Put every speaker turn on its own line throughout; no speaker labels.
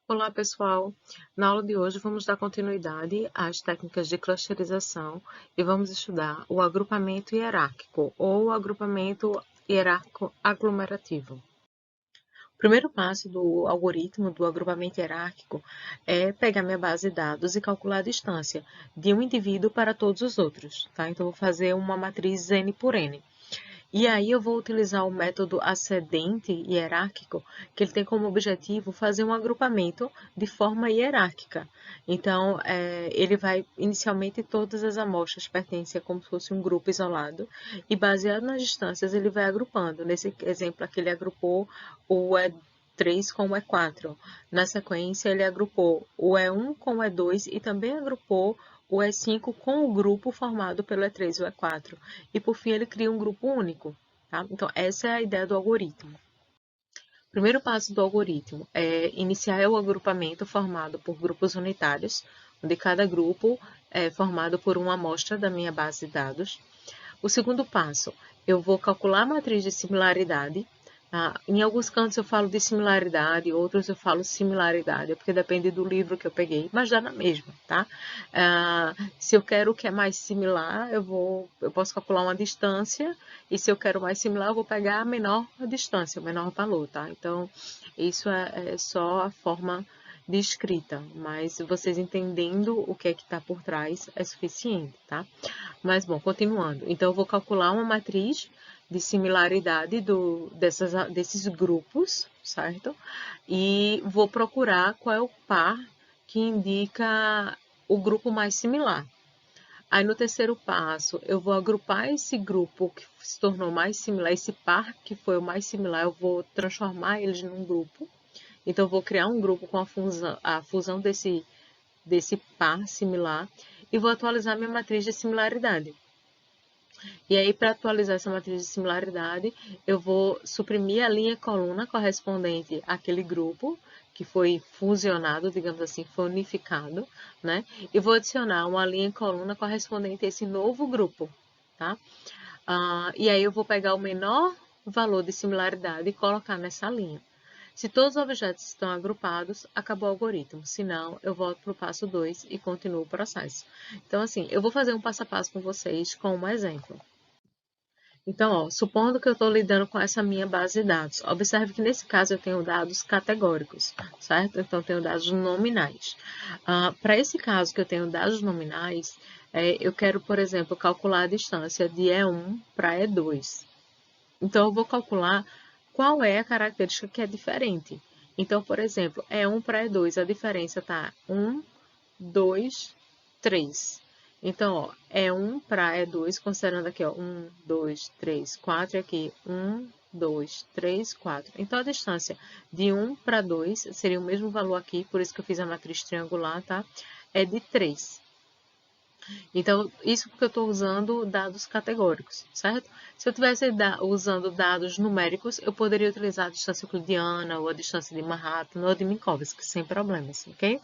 Olá, pessoal! Na aula de hoje vamos dar continuidade às técnicas de clusterização e vamos estudar o agrupamento hierárquico ou agrupamento hierárquico aglomerativo. O primeiro passo do algoritmo do agrupamento hierárquico é pegar minha base de dados e calcular a distância de um indivíduo para todos os outros, tá? Então, vou fazer uma matriz N por N. E aí eu vou utilizar o método ascendente hierárquico, que ele tem como objetivo fazer um agrupamento de forma hierárquica. Então, ele vai, inicialmente, todas as amostras pertencem a como se fosse um grupo isolado, e baseado nas distâncias, ele vai agrupando. Nesse exemplo aqui, ele agrupou o E3 com o E4. Na sequência, ele agrupou o E1 com o E2 e também agrupou o E5 com o grupo formado pelo E3 e o E4. E, por fim, ele cria um grupo único. Tá? Então, essa é a ideia do algoritmo. O primeiro passo do algoritmo é iniciar o agrupamento formado por grupos unitários, onde cada grupo é formado por uma amostra da minha base de dados. O segundo passo, eu vou calcular a matriz de similaridade. Em alguns cantos eu falo de similaridade, outros eu falo similaridade, porque depende do livro que eu peguei, mas dá na mesma, tá? Se eu quero o que é mais similar, eu posso calcular uma distância, e se eu quero mais similar, eu vou pegar a menor distância, o menor valor, tá? Então, isso é só a forma de escrita, mas vocês entendendo o que é que está por trás é suficiente, tá? Mas, bom, continuando. Então, eu vou calcular uma matriz de similaridade desses grupos, certo? E vou procurar qual é o par que indica o grupo mais similar. Aí, no terceiro passo, eu vou agrupar esse grupo que se tornou mais similar, esse par que foi o mais similar, eu vou transformar eles num grupo. Então, eu vou criar um grupo com a fusão desse par similar e vou atualizar minha matriz de similaridade. E aí, para atualizar essa matriz de similaridade, eu vou suprimir a linha e coluna correspondente àquele grupo que foi fusionado, digamos assim, foi unificado, né? E vou adicionar uma linha e coluna correspondente a esse novo grupo, tá? E aí eu vou pegar o menor valor de similaridade e colocar nessa linha. Se todos os objetos estão agrupados, acabou o algoritmo. Se não, eu volto para o passo 2 e continuo o processo. Então, assim, eu vou fazer um passo a passo com vocês com um exemplo. Então, ó, supondo que eu estou lidando com essa minha base de dados, observe que nesse caso eu tenho dados categóricos, certo? Então, eu tenho dados nominais. Para esse caso que eu tenho dados nominais, eu quero, por exemplo, calcular a distância de E1 para E2. Então, eu vou calcular qual é a característica que é diferente. Então, por exemplo, E1 para E2, a diferença está 1, 2, 3. Então, ó, E1 para E2, considerando aqui, ó, 1, 2, 3, 4, e aqui, 1, 2, 3, 4. Então, a distância de 1 para 2 seria o mesmo valor aqui, por isso que eu fiz a matriz triangular, tá? É de 3. Então, isso porque eu estou usando dados categóricos, certo? Se eu estivesse usando dados numéricos, eu poderia utilizar a distância euclidiana, ou a distância de Manhattan, ou de Minkowski, sem problemas, ok?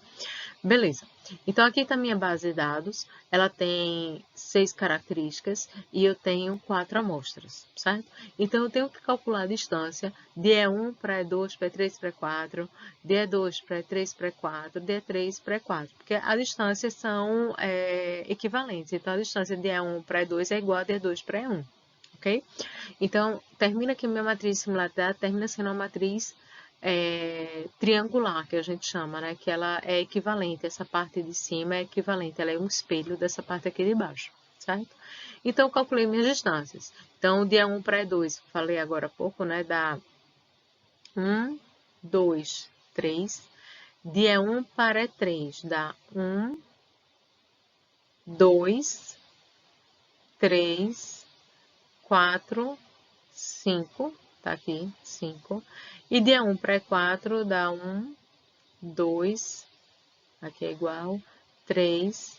Beleza. Então, aqui está a minha base de dados. Ela tem 6 características e eu tenho 4 amostras, certo? Então, eu tenho que calcular a distância de E1 para E2 para E3 para E4, de E2 para E3 para E4, de E3 para E4, porque as distâncias são equivalentes. Então, a distância de E1 para E2 é igual a de E2 para E1, ok? Então, termina aqui minha matriz de similaridade, termina sendo uma matriz triangular, que a gente chama, né? Que ela é equivalente, essa parte de cima é equivalente, ela é um espelho dessa parte aqui de baixo, certo? Então, eu calculei minhas distâncias. Então, de E1 para E2, falei agora há pouco, né? Dá 1, 2, 3. De E1 para E3, dá 1, 2, 3, 4, 5, tá aqui, 5. E de E1 para E4 dá 1, 2, aqui é igual, 3,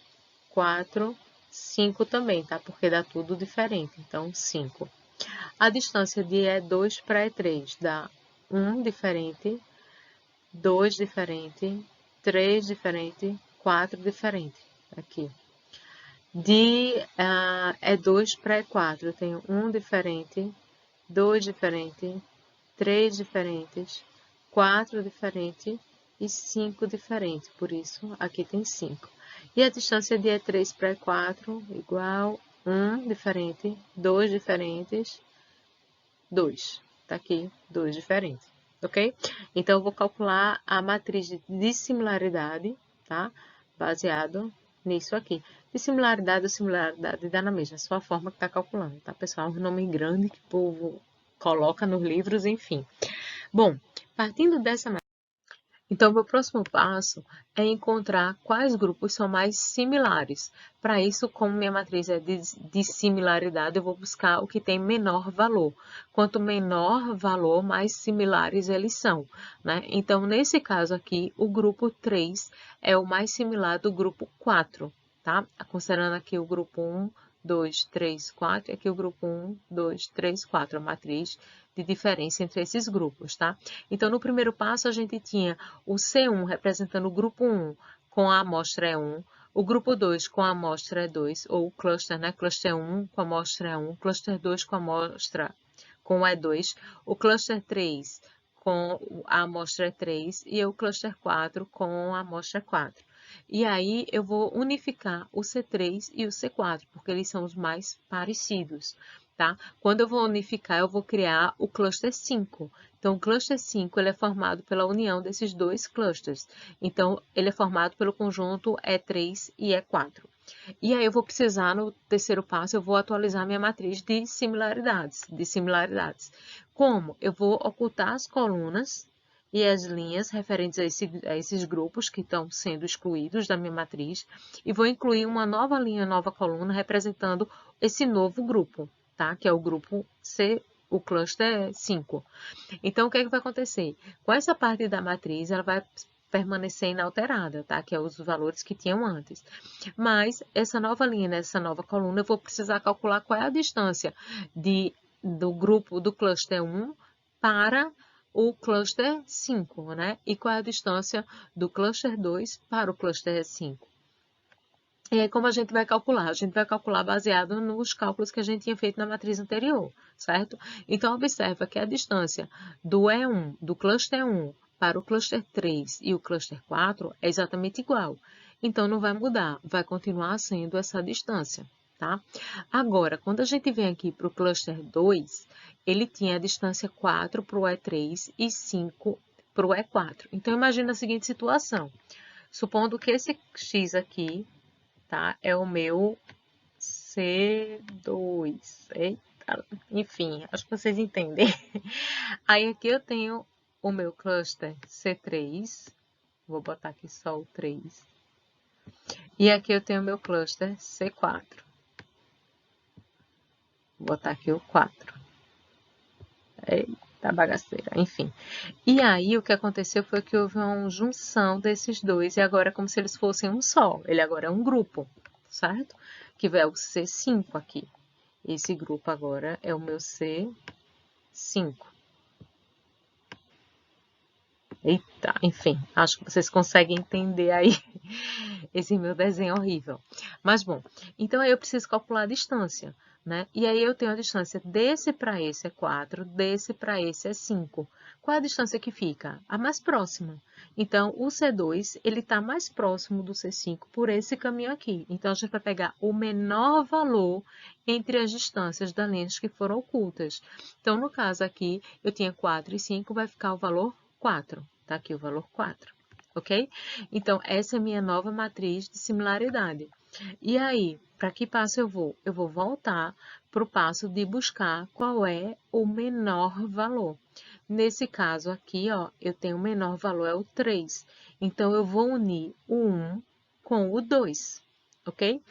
4, 5 também, tá? Porque dá tudo diferente, então 5. A distância de E2 para E3 dá 1 diferente, 2 diferente, 3 diferente, 4 diferente, aqui. De E2 para E4, eu tenho 1 diferente, 2 diferente, 3 diferentes, 4 diferentes e 5 diferentes, por isso aqui tem 5. E a distância de E3 para E4 igual 1 diferente, 2 diferentes, 2. Tá aqui, 2 diferentes, ok? Então, eu vou calcular a matriz de dissimilaridade, tá? Baseado nisso aqui. Dissimilaridade ou similaridade dá na mesma, só a forma que tá calculando, tá, pessoal? Um nome grande que o povo coloca nos livros, enfim. Bom, partindo dessa matriz, então, o meu próximo passo é encontrar quais grupos são mais similares. Para isso, como minha matriz é de similaridade, eu vou buscar o que tem menor valor. Quanto menor valor, mais similares eles são, né? Então, nesse caso aqui, o grupo 3 é o mais similar do grupo 4, tá? Considerando aqui o grupo 1, 2, 3, 4, e aqui o grupo 1, 2, 3, 4, a matriz de diferença entre esses grupos, tá? Então, no primeiro passo, a gente tinha o C1 representando o grupo 1 com a amostra E1, o grupo 2 com a amostra E2, ou o cluster, né? Cluster 1 com a amostra E1, cluster 2 com a amostra com o E2, o cluster 3 com a amostra E3 e o cluster 4 com a amostra 4. E aí, eu vou unificar o C3 e o C4, porque eles são os mais parecidos, tá? Quando eu vou unificar, eu vou criar o cluster 5. Então, o cluster 5 ele é formado pela união desses dois clusters. Então, ele é formado pelo conjunto E3 e E4. E aí, eu vou precisar, no terceiro passo, eu vou atualizar minha matriz de similaridades. Como? Eu vou ocultar as colunas e as linhas referentes a esses grupos que estão sendo excluídos da minha matriz e vou incluir uma nova linha, nova coluna representando esse novo grupo, tá? Que é o grupo C, o cluster 5. Então, o que é que vai acontecer? Com essa parte da matriz, ela vai permanecer inalterada, tá? Que é os valores que tinham antes. Mas, essa nova linha, nessa nova coluna, eu vou precisar calcular qual é a distância do grupo do cluster 1 para o cluster 5, né? E qual é a distância do cluster 2 para o cluster 5. E aí, como a gente vai calcular? A gente vai calcular baseado nos cálculos que a gente tinha feito na matriz anterior, certo? Então, observa que a distância do E1, do cluster 1 para o cluster 3 e o cluster 4 é exatamente igual. Então, não vai mudar, vai continuar sendo essa distância, tá? Agora, quando a gente vem aqui para o cluster 2, ele tinha a distância 4 para o E3 e 5 para o E4. Então, imagina a seguinte situação. Supondo que esse X aqui, tá? É o meu C2. Eita, enfim, acho que vocês entendem. Aí aqui eu tenho o meu cluster C3. Vou botar aqui só o 3. E aqui eu tenho o meu cluster C4. Vou botar aqui o 4. Eita, bagaceira, enfim. E aí o que aconteceu foi que houve uma junção desses dois e agora é como se eles fossem um só. Ele agora é um grupo, certo? Que vai o C5 aqui. Esse grupo agora é o meu C5. Eita, enfim, acho que vocês conseguem entender aí esse meu desenho horrível. Mas bom, então aí eu preciso calcular a distância, né? E aí eu tenho a distância desse para esse é 4, desse para esse é 5. Qual é a distância que fica? A mais próxima. Então, o C2, ele está mais próximo do C5 por esse caminho aqui. Então, a gente vai pegar o menor valor entre as distâncias das linhas que foram ocultas. Então, no caso aqui, eu tinha 4 e 5, vai ficar o valor 4. Tá aqui o valor 4, ok? Então, essa é a minha nova matriz de similaridade. E aí, para que passo eu vou? Eu vou voltar para o passo de buscar qual é o menor valor. Nesse caso aqui, ó, eu tenho o menor valor, é o 3. Então, eu vou unir o 1 com o 2, ok?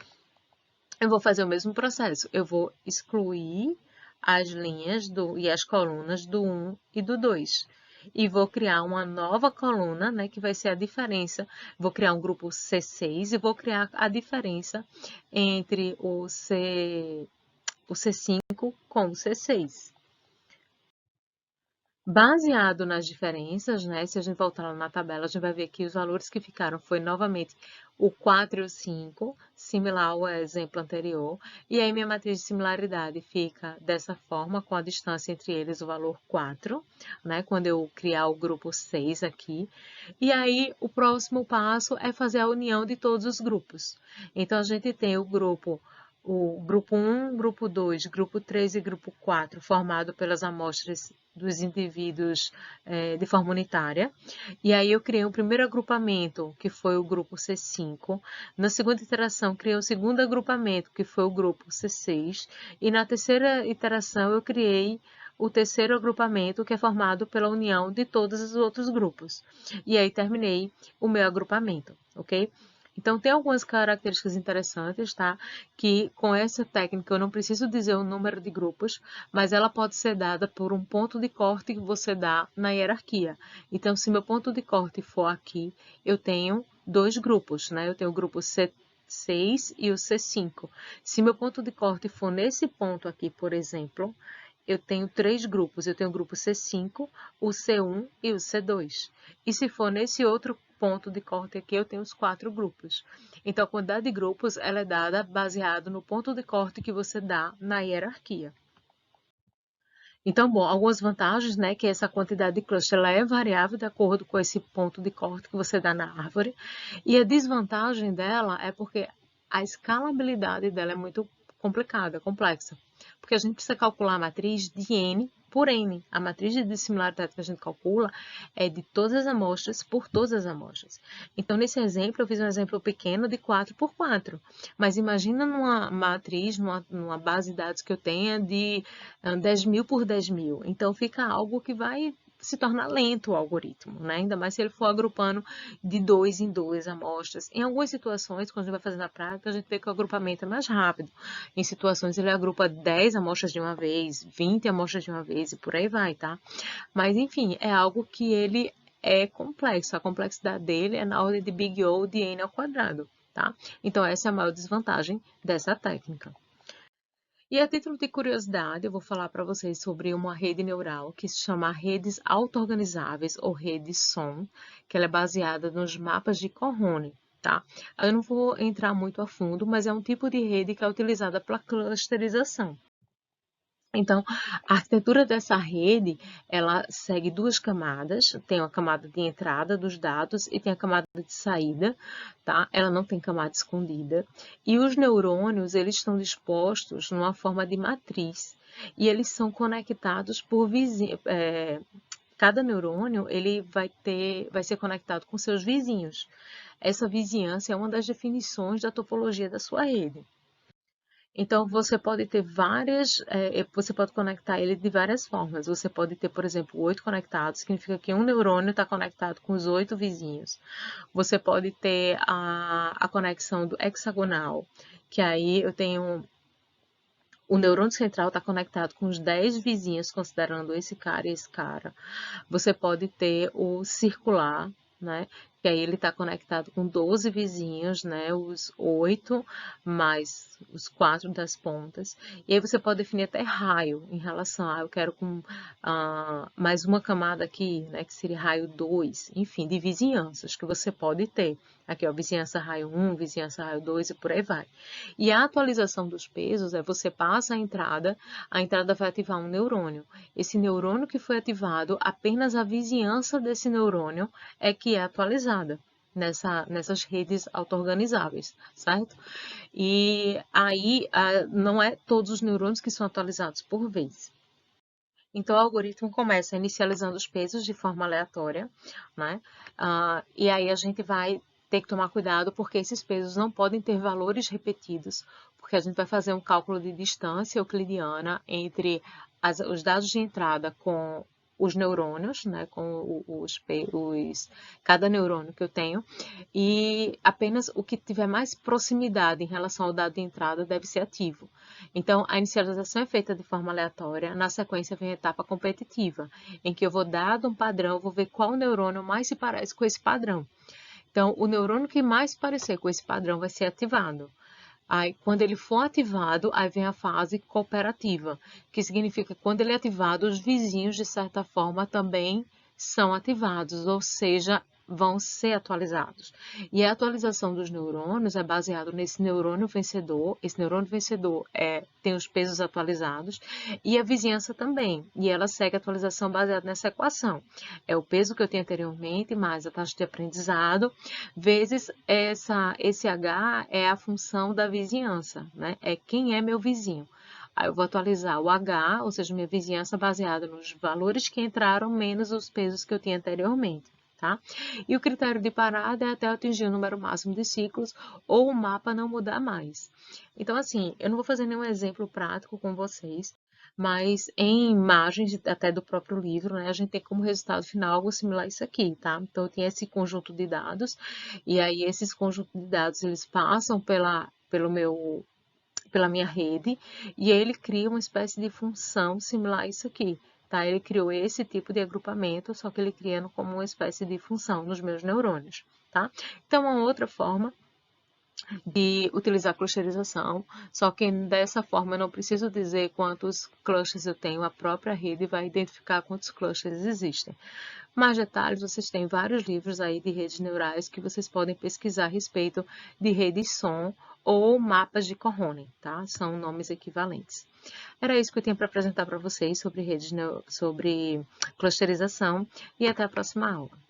Eu vou fazer o mesmo processo. Eu vou excluir as linhas e as colunas do 1 e do 2. E vou criar uma nova coluna, né, que vai ser a diferença. Vou criar um grupo C6 e vou criar a diferença entre o C5 com o C6. Baseado nas diferenças, né? Se a gente voltar lá na tabela, a gente vai ver que os valores que ficaram foi novamente o 4 e o 5, similar ao exemplo anterior. E aí minha matriz de similaridade fica dessa forma, com a distância entre eles, o valor 4, né? Quando eu criar o grupo 6 aqui. E aí o próximo passo é fazer a união de todos os grupos. Então a gente tem o grupo 1, grupo 2, grupo 3 e grupo 4, formado pelas amostras dos indivíduos de forma unitária. E aí eu criei um primeiro agrupamento, que foi o grupo C5. Na segunda iteração, criei o segundo agrupamento, que foi o grupo C6. E na terceira iteração, eu criei o terceiro agrupamento, que é formado pela união de todos os outros grupos. E aí terminei o meu agrupamento, ok? Então, tem algumas características interessantes, tá? Que com essa técnica eu não preciso dizer o número de grupos, mas ela pode ser dada por um ponto de corte que você dá na hierarquia. Então, se meu ponto de corte for aqui, eu tenho dois grupos, né? Eu tenho o grupo C6 e o C5. Se meu ponto de corte for nesse ponto aqui, por exemplo, eu tenho três grupos. Eu tenho o grupo C5, o C1 e o C2. E se for nesse outro ponto de corte aqui, eu tenho os 4 grupos. Então, a quantidade de grupos ela é dada baseado no ponto de corte que você dá na hierarquia. Então, bom, algumas vantagens, né, que essa quantidade de cluster ela é variável de acordo com esse ponto de corte que você dá na árvore. E a desvantagem dela é porque a escalabilidade dela é muito complicada, complexa. Porque a gente precisa calcular a matriz de N por N. A matriz de dissimilaridade que a gente calcula é de todas as amostras por todas as amostras. Então, nesse exemplo, eu fiz um exemplo pequeno de 4 por 4. Mas imagina numa matriz, numa base de dados que eu tenha de 10.000 por 10.000. Então, fica algo que vai se tornar lento o algoritmo, né? Ainda mais se ele for agrupando de 2 em 2 amostras. Em algumas situações, quando a gente vai fazer na prática, a gente vê que o agrupamento é mais rápido. Em situações, ele agrupa 10 amostras de uma vez, 20 amostras de uma vez e por aí vai, tá? Mas, enfim, é algo que ele é complexo. A complexidade dele é na ordem de Big O de N ao quadrado, tá? Então, essa é a maior desvantagem dessa técnica. E a título de curiosidade, eu vou falar para vocês sobre uma rede neural que se chama redes auto-organizáveis ou rede SOM, que ela é baseada nos mapas de Cohn, tá? Eu não vou entrar muito a fundo, mas é um tipo de rede que é utilizada para clusterização. Então, a arquitetura dessa rede, ela segue duas camadas, tem uma camada de entrada dos dados e tem a camada de saída, tá? Ela não tem camada escondida. E os neurônios, eles estão dispostos numa forma de matriz e eles são conectados por vizinhos. Cada neurônio, ele vai ser conectado com seus vizinhos. Essa vizinhança é uma das definições da topologia da sua rede. Então, você pode ter você pode conectar ele de várias formas. Você pode ter, por exemplo, 8 conectados, significa que um neurônio está conectado com os 8 vizinhos. Você pode ter a conexão do hexagonal, que aí eu tenho o neurônio central está conectado com os 10 vizinhos, considerando esse cara e esse cara. Você pode ter o circular, né? Que aí ele está conectado com 12 vizinhos, né? Os 8 mais os 4 das pontas. E aí você pode definir até raio em relação a eu quero com mais uma camada aqui, né? Que seria raio 2, enfim, de vizinhanças que você pode ter. Aqui, ó, vizinhança raio 1, vizinhança raio 2 e por aí vai. E a atualização dos pesos é você passa a entrada vai ativar um neurônio. Esse neurônio que foi ativado, apenas a vizinhança desse neurônio é que é atualizada nessas redes auto-organizáveis, certo? E aí não é todos os neurônios que são atualizados por vez. Então, o algoritmo começa inicializando os pesos de forma aleatória, né? E aí a gente vai ter que tomar cuidado porque esses pesos não podem ter valores repetidos, porque a gente vai fazer um cálculo de distância euclidiana entre os dados de entrada com os neurônios, né, com cada neurônio que eu tenho, e apenas o que tiver mais proximidade em relação ao dado de entrada deve ser ativo. Então, a inicialização é feita de forma aleatória, na sequência vem a etapa competitiva, em que eu vou dado um padrão, vou ver qual neurônio mais se parece com esse padrão. Então, o neurônio que mais se parecer com esse padrão vai ser ativado. Aí, quando ele for ativado, aí vem a fase cooperativa, que significa que quando ele é ativado, os vizinhos, de certa forma, também são ativados, ou seja, vão ser atualizados. E a atualização dos neurônios é baseado nesse neurônio vencedor. Esse neurônio vencedor tem os pesos atualizados e a vizinhança também. E ela segue a atualização baseada nessa equação. É o peso que eu tinha anteriormente, mais a taxa de aprendizado, vezes esse H é a função da vizinhança, né? É quem é meu vizinho. Aí eu vou atualizar o H, ou seja, minha vizinhança baseada nos valores que entraram menos os pesos que eu tinha anteriormente. Tá? E o critério de parada é até atingir o número máximo de ciclos ou o mapa não mudar mais. Então, assim, eu não vou fazer nenhum exemplo prático com vocês, mas em imagens até do próprio livro, né, a gente tem como resultado final algo similar a isso aqui, tá? Então, tem esse conjunto de dados, e aí esses conjuntos de dados, eles passam pela minha rede, e ele cria uma espécie de função similar a isso aqui. Tá? Ele criou esse tipo de agrupamento, só que ele criando como uma espécie de função nos meus neurônios. Tá? Então, uma outra forma de utilizar clusterização, só que dessa forma eu não preciso dizer quantos clusters eu tenho, a própria rede vai identificar quantos clusters existem. Mais detalhes, vocês têm vários livros aí de redes neurais que vocês podem pesquisar a respeito de redes som ou mapas de Cohn, tá? São nomes equivalentes. Era isso que eu tinha para apresentar para vocês sobre clusterização e até a próxima aula.